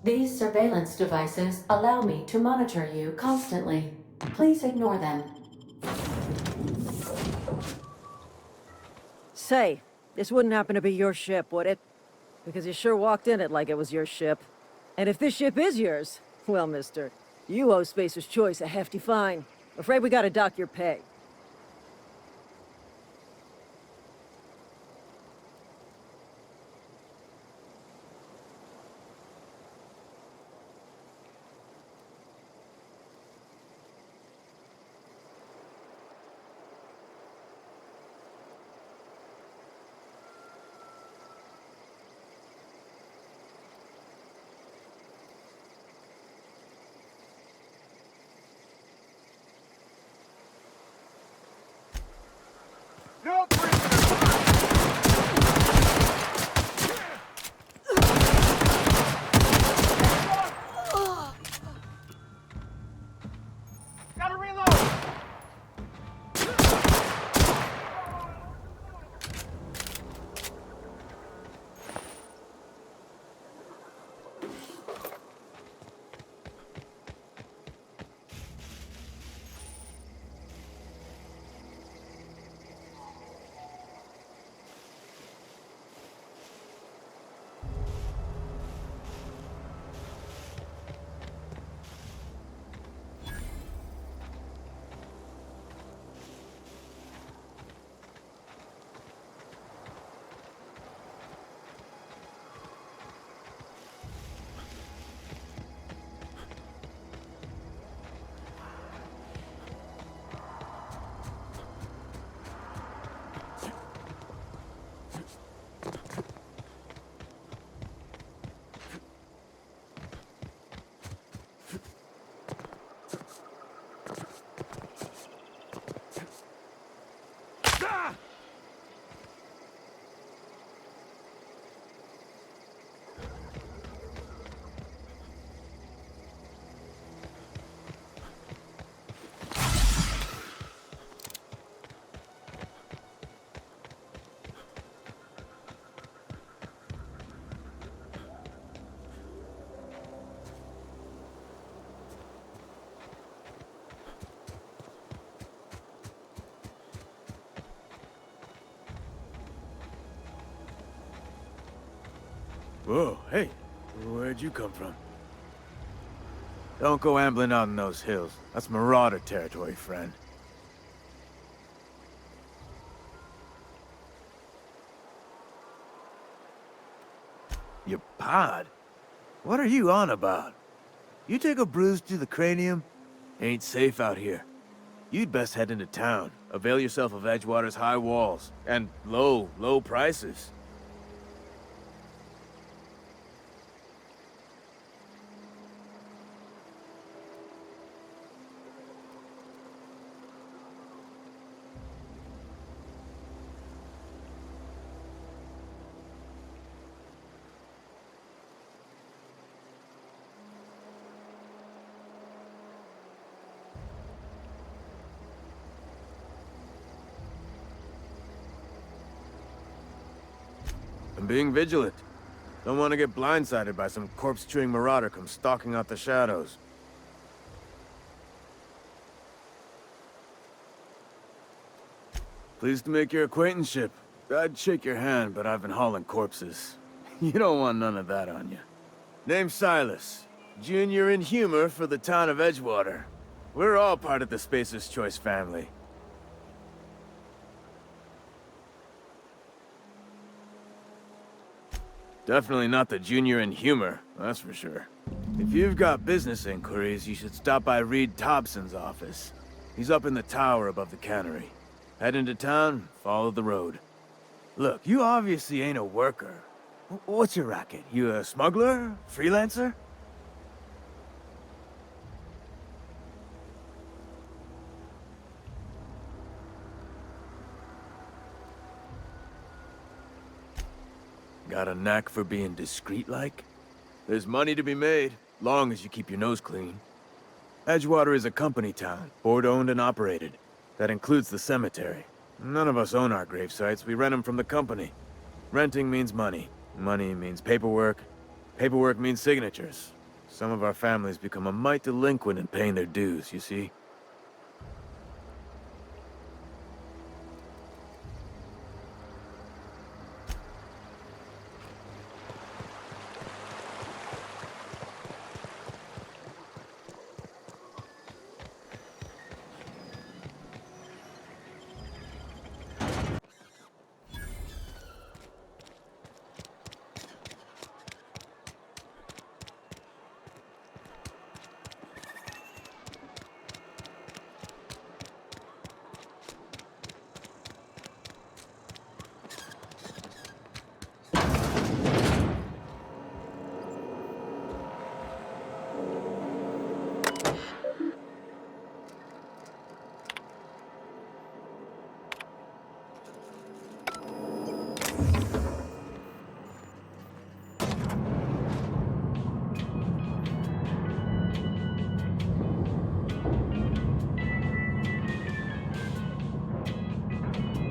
These surveillance devices allow me to monitor you constantly. Please ignore them. Say, this wouldn't happen to be your ship, would it? Because you sure walked in it like it was your ship. And if this ship is yours, well, mister, you owe Spacer's Choice a hefty fine. Afraid we gotta dock your pay. No prisoners! Gotta reload! Whoa, hey, where'd you come from? Don't go ambling out in those hills. That's marauder territory, friend. Your pod? What are you on about? You take a bruise to the cranium? Ain't safe out here. You'd best head into town. Avail yourself of Edgewater's high walls. And low prices. I'm being vigilant. Don't want to get blindsided by some corpse-chewing marauder come stalking out the shadows. Pleased to make your acquaintanceship. I'd shake your hand, but I've been hauling corpses. You don't want none of that on you. Name's Silas. Junior in humor for the town of Edgewater. We're all part of the Spacer's Choice family. Definitely not the junior in humor, that's for sure. If you've got business inquiries, you should stop by Reed Thompson's office. He's up in the tower above the cannery. Head into town, follow the road. Look, you obviously ain't a worker. What's your racket? You a smuggler? Freelancer? Got a knack for being discreet-like? There's money to be made, long as you keep your nose clean. Edgewater is a company town, board-owned and operated. That includes the cemetery. None of us own our grave sites, we rent them from the company. Renting means money. Money means paperwork. Paperwork means signatures. Some of our families become a mite delinquent in paying their dues, you see?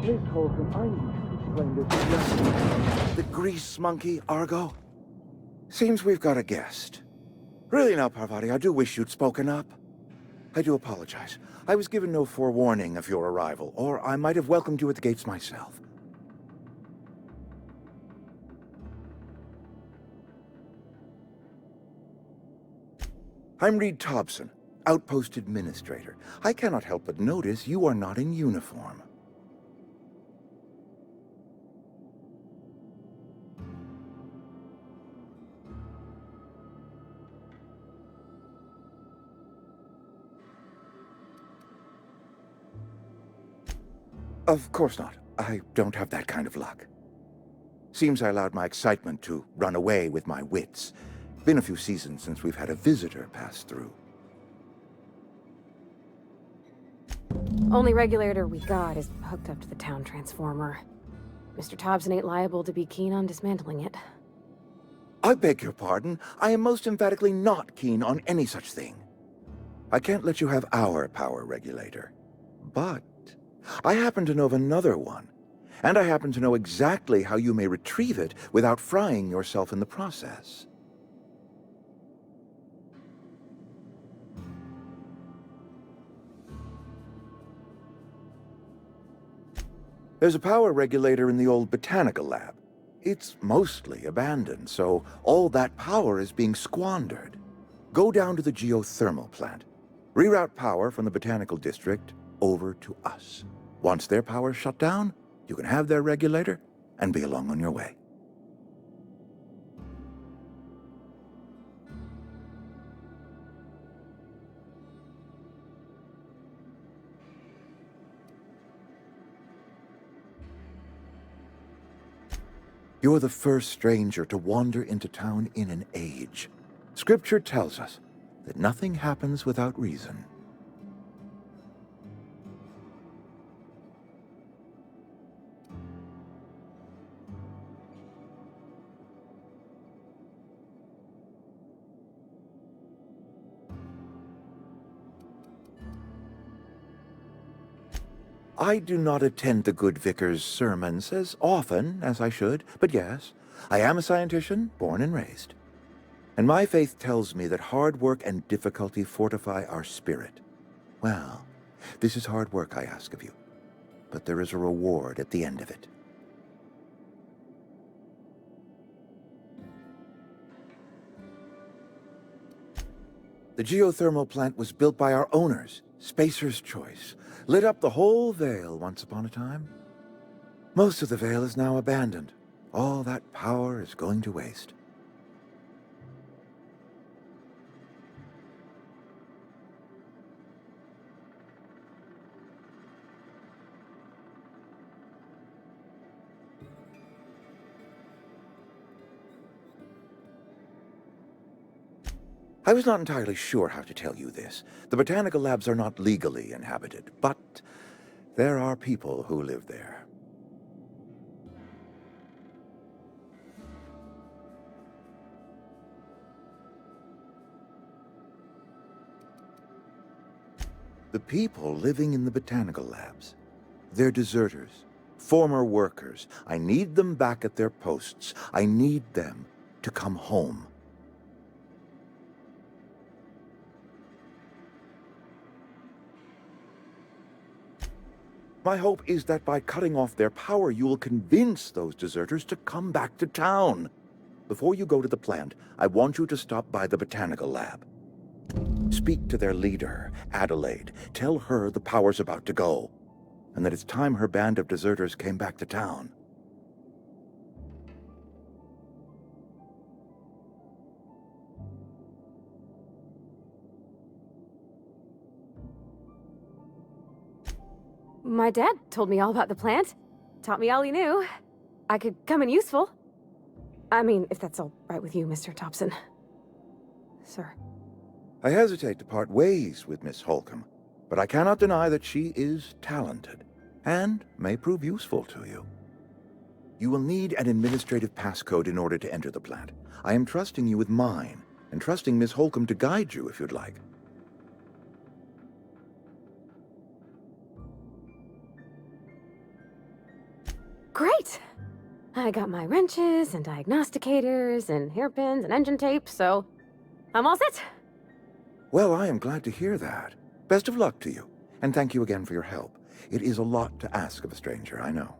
Miss Holcomb, I need to explain this. The grease monkey, Argo? Seems we've got a guest. Really now, Parvati, I do wish you'd spoken up. I do apologize. I was given no forewarning of your arrival, or I might have welcomed you at the gates myself. I'm Reed Thompson, Outpost Administrator. I cannot help but notice you are not in uniform. Of course not. I don't have that kind of luck. Seems I allowed my excitement to run away with my wits. Been a few seasons since we've had a visitor pass through. Only regulator we got is hooked up to the town transformer. Mr. Thompson ain't liable to be keen on dismantling it. I beg your pardon. I am most emphatically not keen on any such thing. I can't let you have our power regulator. But I happen to know of another one. And I happen to know exactly how you may retrieve it without frying yourself in the process. There's a power regulator in the old botanical lab. It's mostly abandoned, so all that power is being squandered. Go down to the geothermal plant. Reroute power from the botanical district over to us. Once their power's shut down, you can have their regulator and be along on your way. You're the first stranger to wander into town in an age. Scripture tells us that nothing happens without reason. I do not attend the good vicar's sermons as often as I should, but yes, I am a scientician, born and raised. And my faith tells me that hard work and difficulty fortify our spirit. Well, this is hard work I ask of you, but there is a reward at the end of it. The geothermal plant was built by our owners, Spacer's Choice. Lit up the whole Vale once upon a time. Most of the Vale is now abandoned. All that power is going to waste. I was not entirely sure how to tell you this. The botanical labs are not legally inhabited, but there are people who live there. The people living in the botanical labs, they're deserters, former workers. I need them back at their posts. I need them to come home. My hope is that by cutting off their power, you will convince those deserters to come back to town. Before you go to the plant, I want you to stop by the botanical lab. Speak to their leader, Adelaide. Tell her the power's about to go, and that it's time her band of deserters came back to town. My dad told me all about the plant. Taught me all he knew. I could come in useful. I mean, if that's all right with you, Mr. Thompson. Sir. I hesitate to part ways with Miss Holcomb, but I cannot deny that she is talented, and may prove useful to you. You will need an administrative passcode in order to enter the plant. I am trusting you with mine, and trusting Miss Holcomb to guide you if you'd like. Great! I got my wrenches and diagnosticators and hairpins and engine tape, so I'm all set. Well, I am glad to hear that. Best of luck to you, and thank you again for your help. It is a lot to ask of a stranger, I know.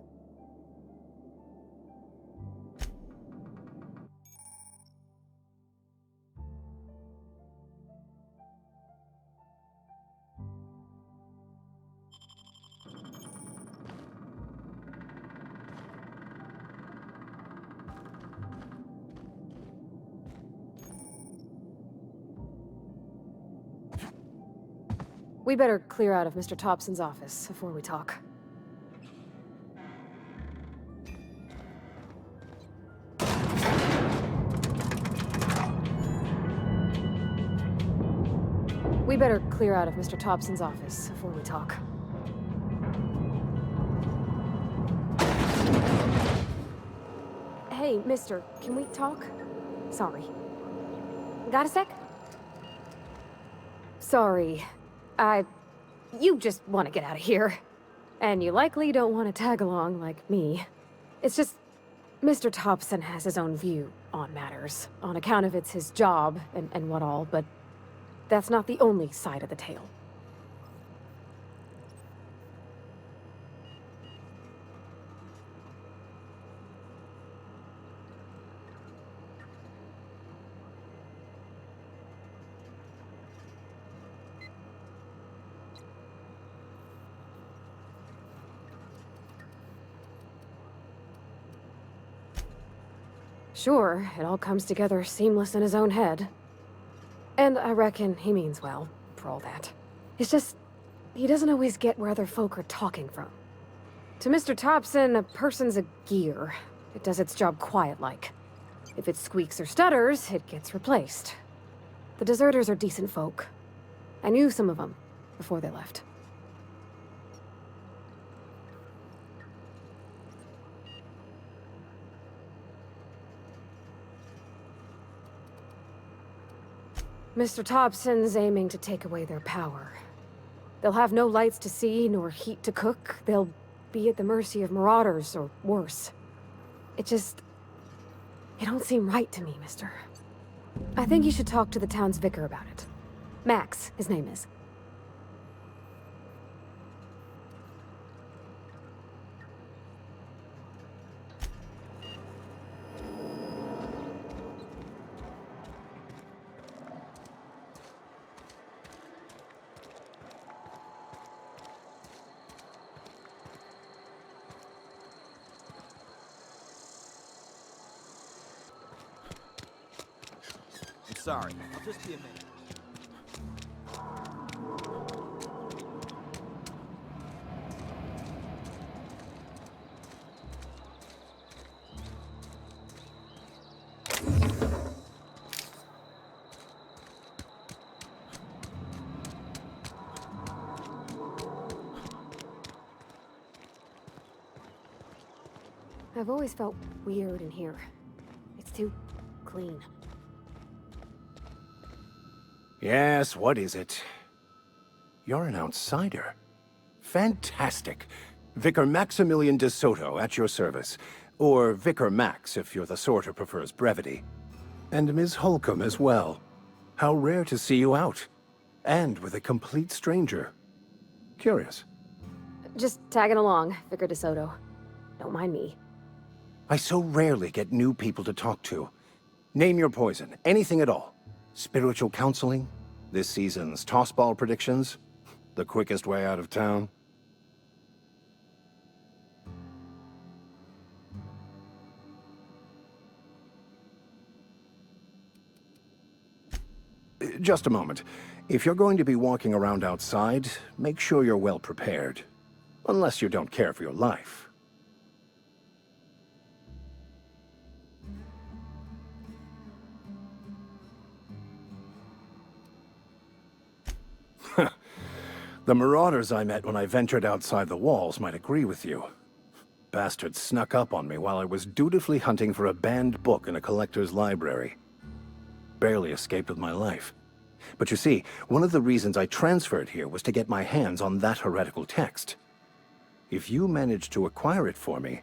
We better clear out of Mr. Thompson's office before we talk. We better clear out of Mr. Thompson's office before we talk. Hey, mister, can we talk? Sorry. Got a sec? Sorry. You just want to get out of here. And you likely don't want to tag along like me. It's just, Mr. Thompson has his own view on matters, on account of it's his job and what all, but that's not the only side of the tale. Sure, it all comes together seamless in his own head. And I reckon he means well, for all that. It's just, he doesn't always get where other folk are talking from. To Mr. Thompson, a person's a gear. It does its job quiet-like. If it squeaks or stutters, it gets replaced. The deserters are decent folk. I knew some of them before they left. Mr. Thompson's aiming to take away their power. They'll have no lights to see, nor heat to cook. They'll be at the mercy of marauders, or worse. It don't seem right to me, mister. I think you should talk to the town's vicar about it. Max, his name is. Sorry, I'll just be a minute. I've always felt weird in here. It's too clean. Yes, what is it? You're an outsider. Fantastic. Vicar Maximilian de Soto, at your service. Or Vicar Max, if you're the sort who prefers brevity. And Ms. Holcomb as well. How rare to see you out. And with a complete stranger. Curious. Just tagging along, Vicar DeSoto. Don't mind me. I so rarely get new people to talk to. Name your poison, anything at all. Spiritual counseling? This season's tossball predictions? The quickest way out of town? Just a moment. If you're going to be walking around outside, make sure you're well prepared. Unless you don't care for your life. The marauders I met when I ventured outside the walls might agree with you. Bastards snuck up on me while I was dutifully hunting for a banned book in a collector's library. Barely escaped with my life. But you see, one of the reasons I transferred here was to get my hands on that heretical text. If you managed to acquire it for me,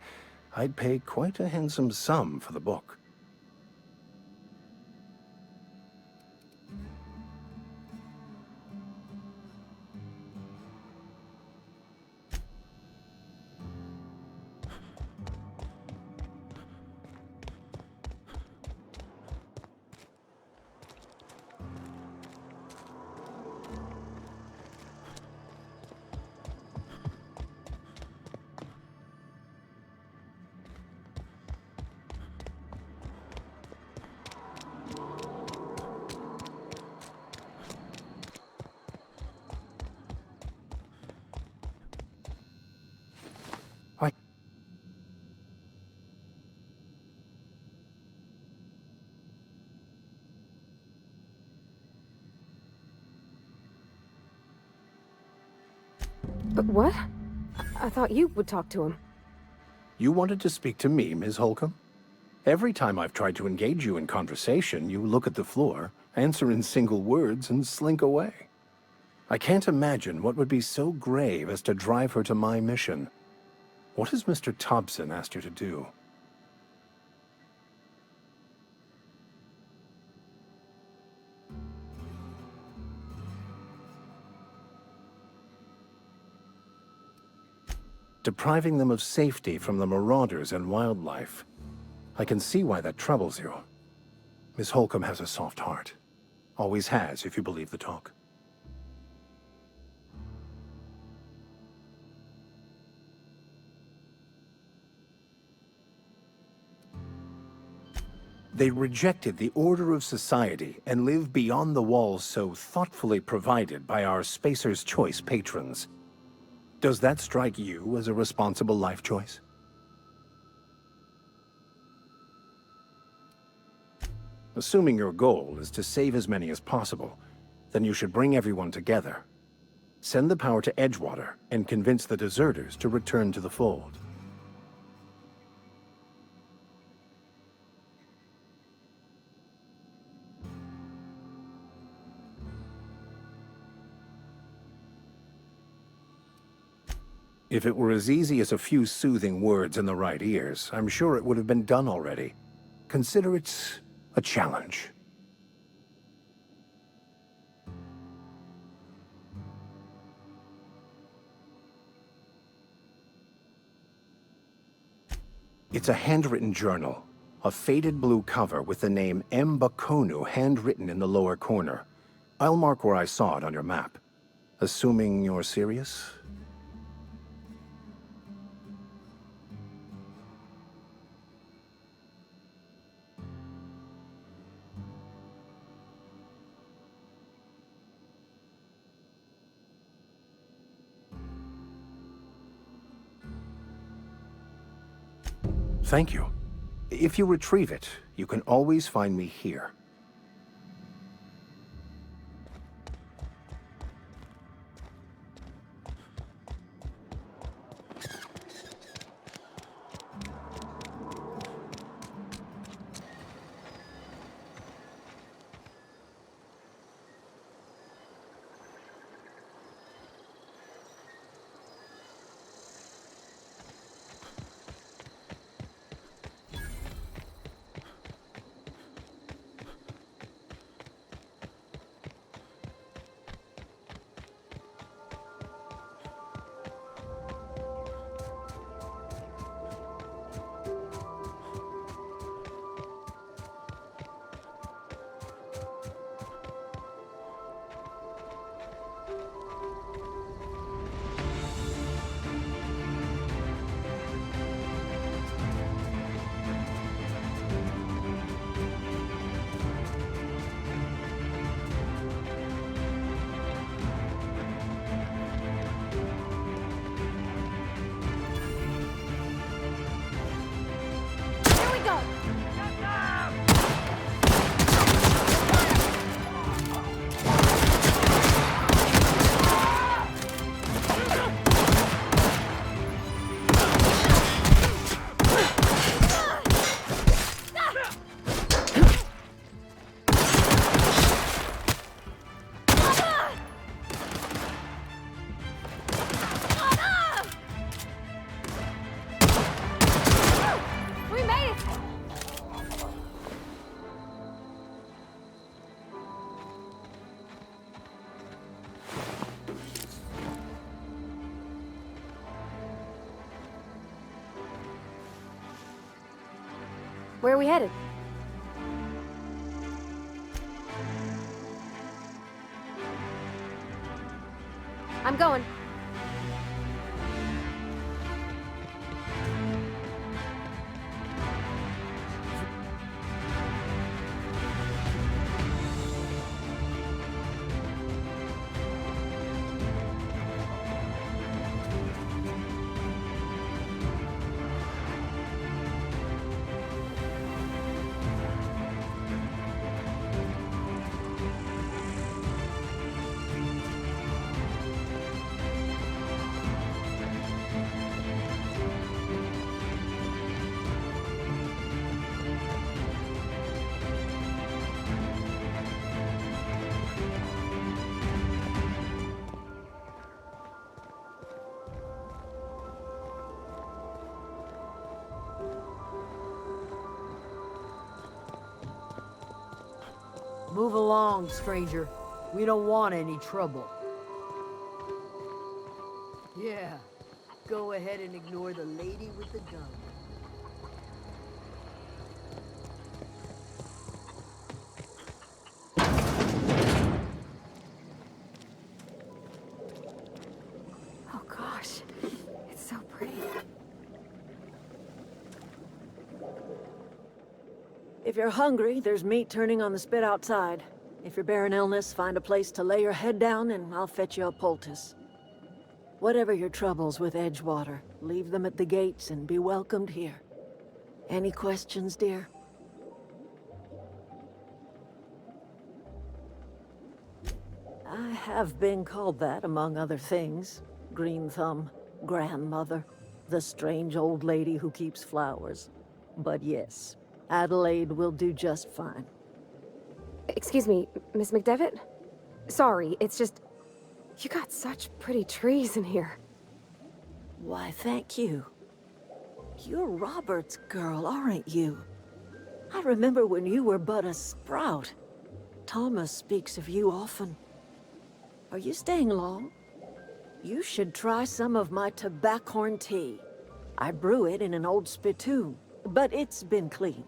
I'd pay quite a handsome sum for the book. I... But what? I thought you would talk to him. You wanted to speak to me, Ms. Holcomb? Every time I've tried to engage you in conversation, you look at the floor, answer in single words, and slink away. I can't imagine what would be so grave as to drive her to my mission. What has Mr. Thompson asked you to do? Depriving them of safety from the marauders and wildlife. I can see why that troubles you. Miss Holcomb has a soft heart. Always has, if you believe the talk. They rejected the order of society and live beyond the walls so thoughtfully provided by our Spacer's Choice patrons. Does that strike you as a responsible life choice? Assuming your goal is to save as many as possible, then you should bring everyone together. Send the power to Edgewater and convince the deserters to return to the fold. If it were as easy as a few soothing words in the right ears, I'm sure it would have been done already. Consider it a challenge. It's a handwritten journal, a faded blue cover with the name M. Bakonu handwritten in the lower corner. I'll mark where I saw it on your map. Assuming you're serious? Thank you. If you retrieve it, you can always find me here. Where are we headed? I'm going. Move along, stranger. We don't want any trouble. Yeah, go ahead and ignore the lady with the gun. Oh gosh, it's so pretty. If you're hungry, there's meat turning on the spit outside. If you're bearing illness, find a place to lay your head down and I'll fetch you a poultice. Whatever your troubles with Edgewater, leave them at the gates and be welcomed here. Any questions, dear? I have been called that, among other things. Green Thumb, grandmother, the strange old lady who keeps flowers. But yes, Adelaide will do just fine. Excuse me, Miss McDevitt? Sorry, it's just... You got such pretty trees in here. Why, thank you. You're Robert's girl, aren't you? I remember when you were but a sprout. Thomas speaks of you often. Are you staying long? You should try some of my tobaccorn tea. I brew it in an old spittoon, but it's been cleaned.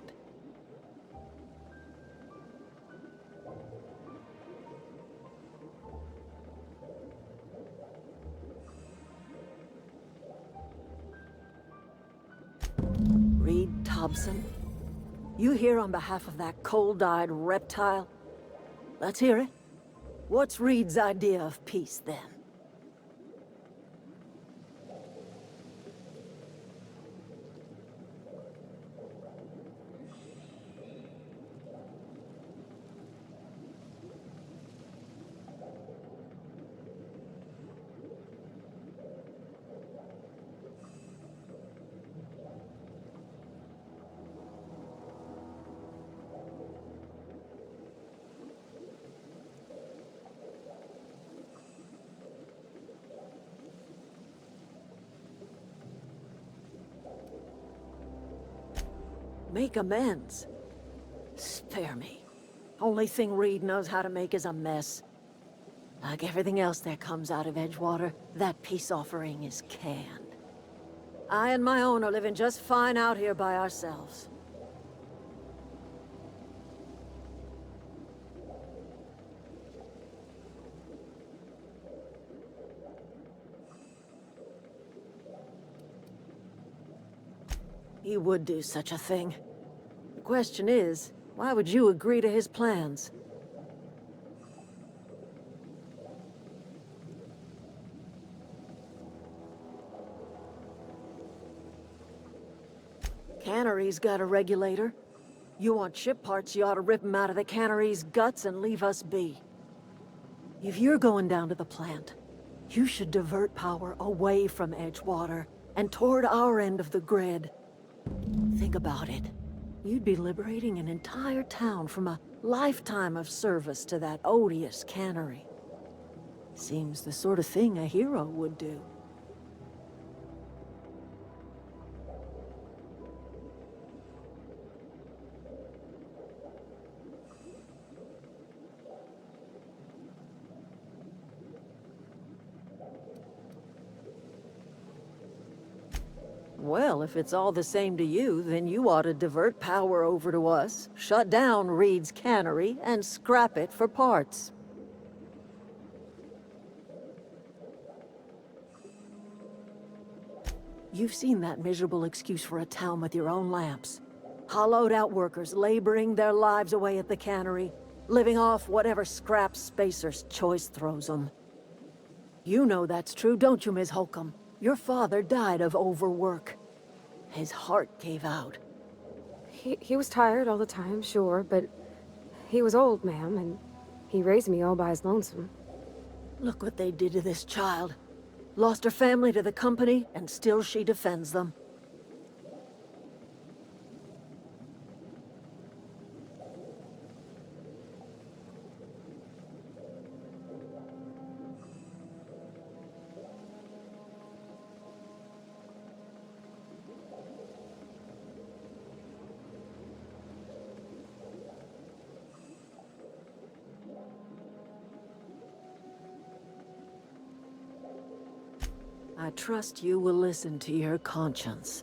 Reed Thompson? You here on behalf of that cold-eyed reptile? Let's hear it. What's Reed's idea of peace, then? Make amends? Spare me. Only thing Reed knows how to make is a mess. Like everything else that comes out of Edgewater, that peace offering is canned. I and my own are living just fine out here by ourselves. He would do such a thing. The question is, why would you agree to his plans? Cannery's got a regulator. You want ship parts, you ought to rip 'em out of the cannery's guts and leave us be. If you're going down to the plant, you should divert power away from Edgewater and toward our end of the grid. Think about it. You'd be liberating an entire town from a lifetime of service to that odious cannery. Seems the sort of thing a hero would do. Well, if it's all the same to you, then you ought to divert power over to us, shut down Reed's cannery, and scrap it for parts. You've seen that miserable excuse for a town with your own lamps. Hollowed out workers laboring their lives away at the cannery, living off whatever scrap Spacer's choice throws them. You know that's true, don't you, Ms. Holcomb? Your father died of overwork. His heart gave out. He was tired all the time, sure, but he was old, ma'am, and he raised me all by his lonesome. Look what they did to this child. Lost her family to the company, and still she defends them. I trust you will listen to your conscience.